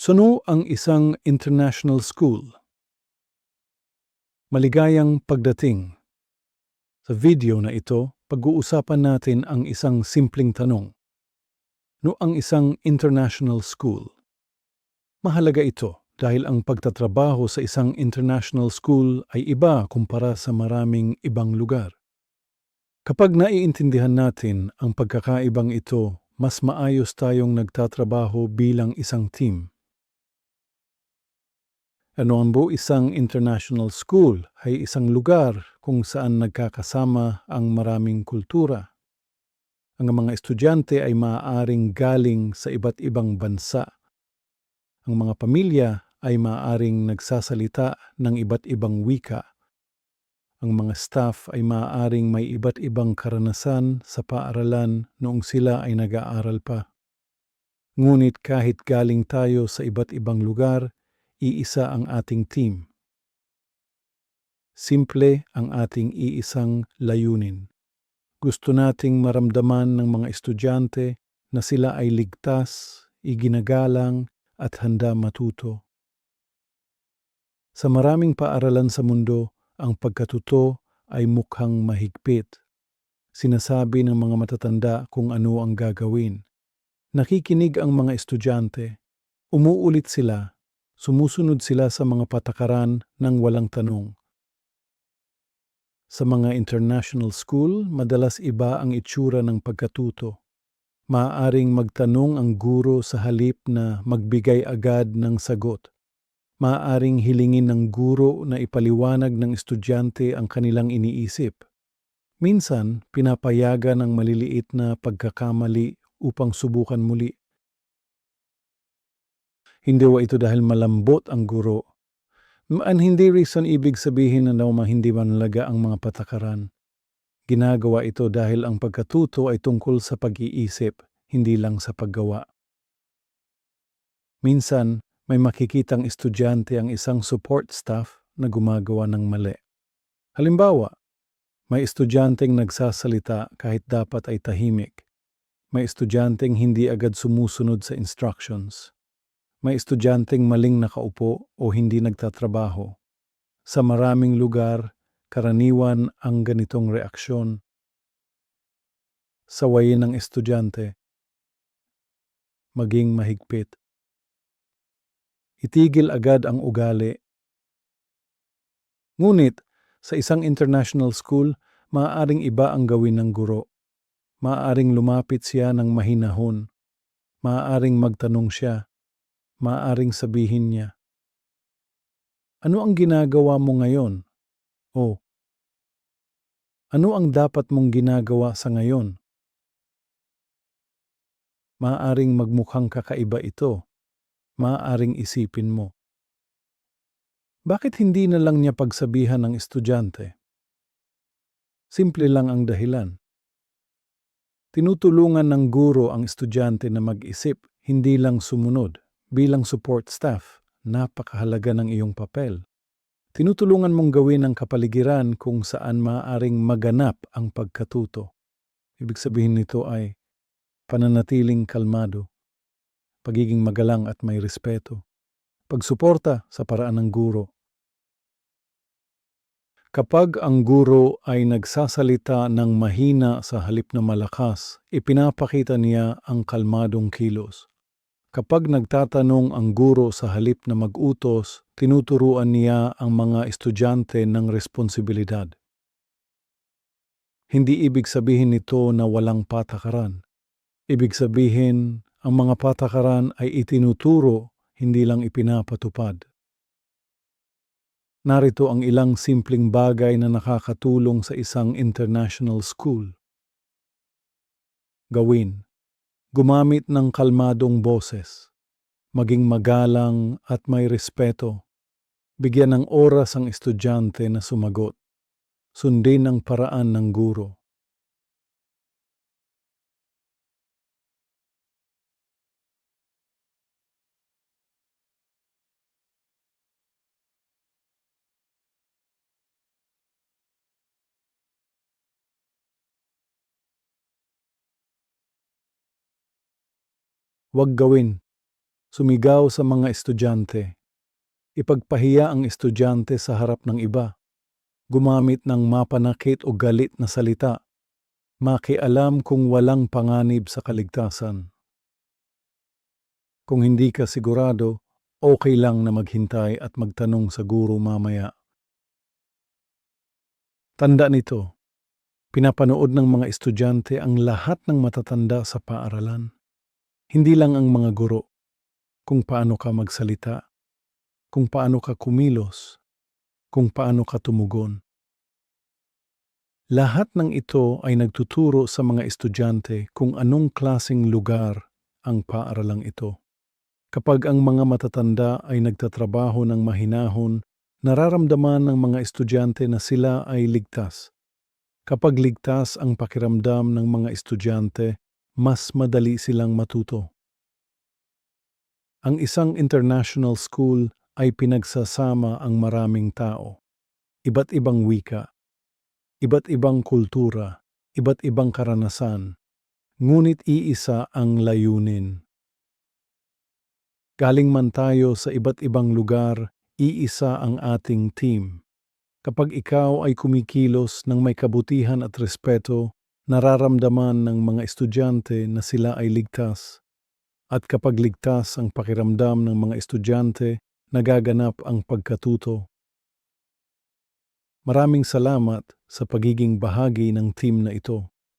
Ano ang isang international school? Maligayang pagdating. Sa video na ito, pag-uusapan natin ang isang simpleng tanong. Ano ang isang international school? Mahalaga ito dahil ang pagtatrabaho sa isang international school ay iba kumpara sa maraming ibang lugar. Kapag naiintindihan natin ang pagkakaibang ito, mas maayos tayong nagtatrabaho bilang isang team. Ano ang isang international school ay isang lugar kung saan nagkakasama ang maraming kultura. Ang mga estudyante ay maaaring galing sa iba't ibang bansa. Ang mga pamilya ay maaaring nagsasalita ng iba't ibang wika. Ang mga staff ay maaaring may iba't ibang karanasan sa paaralan noong sila ay nag-aaral pa. Ngunit kahit galing tayo sa iba't ibang lugar, iisa ang ating team. Simple ang ating iisang layunin. Gusto nating maramdaman ng mga estudyante na sila ay ligtas, iginagalang at handa matuto. Sa maraming paaralan sa mundo, ang pagkatuto ay mukhang mahigpit. Sinasabi ng mga matatanda kung ano ang gagawin. Nakikinig ang mga estudyante. Umuulit sila. Sumusunod sila sa mga patakaran ng walang tanong. Sa mga international school, madalas iba ang itsura ng pagkatuto. Maaaring magtanong ang guro sa halip na magbigay agad ng sagot. Maaaring hilingin ng guro na ipaliwanag ng estudyante ang kanilang iniisip. Minsan, pinapayagan ng maliliit na pagkakamali upang subukan muli. Hindi ito dahil malambot ang guro. Hindi reason ibig sabihin na hindi manlaga ang mga patakaran. Ginagawa ito dahil ang pagkatuto ay tungkol sa pag-iisip, hindi lang sa paggawa. Minsan, may makikitang estudyante ang isang support staff na gumagawa ng mali. Halimbawa, may estudyanteng nagsasalita kahit dapat ay tahimik. May estudyanteng hindi agad sumusunod sa instructions. May estudyanteng maling nakaupo o hindi nagtatrabaho. Sa maraming lugar, karaniwan ang ganitong reaksyon. Sawayin ng estudyante. Maging mahigpit. Itigil agad ang ugali. Ngunit, sa isang international school, maaaring iba ang gawin ng guro. Maaaring lumapit siya ng mahinahon. Maaaring magtanong siya. Maaaring sabihin niya, "Ano ang ginagawa mo ngayon?" O, "Ano ang dapat mong ginagawa sa ngayon?" Maaaring magmukhang kakaiba ito. Maaaring isipin mo, bakit hindi na lang niya pagsabihan ng estudyante? Simple lang ang dahilan. Tinutulungan ng guro ang estudyante na mag-isip, hindi lang sumunod. Bilang support staff, napakahalaga ng iyong papel. Tinutulungan mong gawin ang kapaligiran kung saan maaaring maganap ang pagkatuto. Ibig sabihin nito ay pananatiling kalmado, pagiging magalang at may respeto, pagsuporta sa paraan ng guro. Kapag ang guro ay nagsasalita ng mahina sa halip na malakas, ipinapakita niya ang kalmadong kilos. Kapag nagtatanong ang guro sa halip na mag-utos, tinuturuan niya ang mga estudyante ng responsibilidad. Hindi ibig sabihin nito na walang patakaran. Ibig sabihin, ang mga patakaran ay itinuturo, hindi lang ipinapatupad. Narito ang ilang simpleng bagay na nakakatulong sa isang international school. Gawin. Gumamit ng kalmadong boses. Maging magalang at may respeto. Bigyan ng oras ang estudyante na sumagot. Sundin ang paraan ng guro. Huwag gawin Sumigaw sa mga estudyante. Ipagpahiya ang estudyante sa harap ng iba. Gumamit ng mapanakit o galit na salita. Makialam kung walang panganib sa kaligtasan. Kung hindi ka sigurado, okay lang na maghintay at magtanong sa guro mamaya. Tanda nito, pinapanood ng mga estudyante ang lahat ng matatanda sa paaralan. Hindi lang ang mga guro, kung paano ka magsalita, kung paano ka kumilos, kung paano ka tumugon. Lahat ng ito ay nagtuturo sa mga estudyante kung anong klaseng lugar ang paaralang ito. Kapag ang mga matatanda ay nagtatrabaho ng mahinahon, nararamdaman ng mga estudyante na sila ay ligtas. Kapag ligtas ang pakiramdam ng mga estudyante, mas madali silang matuto. Ang isang international school ay pinagsasama ang maraming tao. Iba't ibang wika, iba't ibang kultura, iba't ibang karanasan, ngunit iisa ang layunin. Galing man tayo sa iba't ibang lugar, iisa ang ating team. Kapag ikaw ay kumikilos ng may kabutihan at respeto, nararamdaman ng mga estudyante na sila ay ligtas. At kapag ligtas ang pakiramdam ng mga estudyante, nagaganap ang pagkatuto. Maraming salamat sa pagiging bahagi ng team na ito.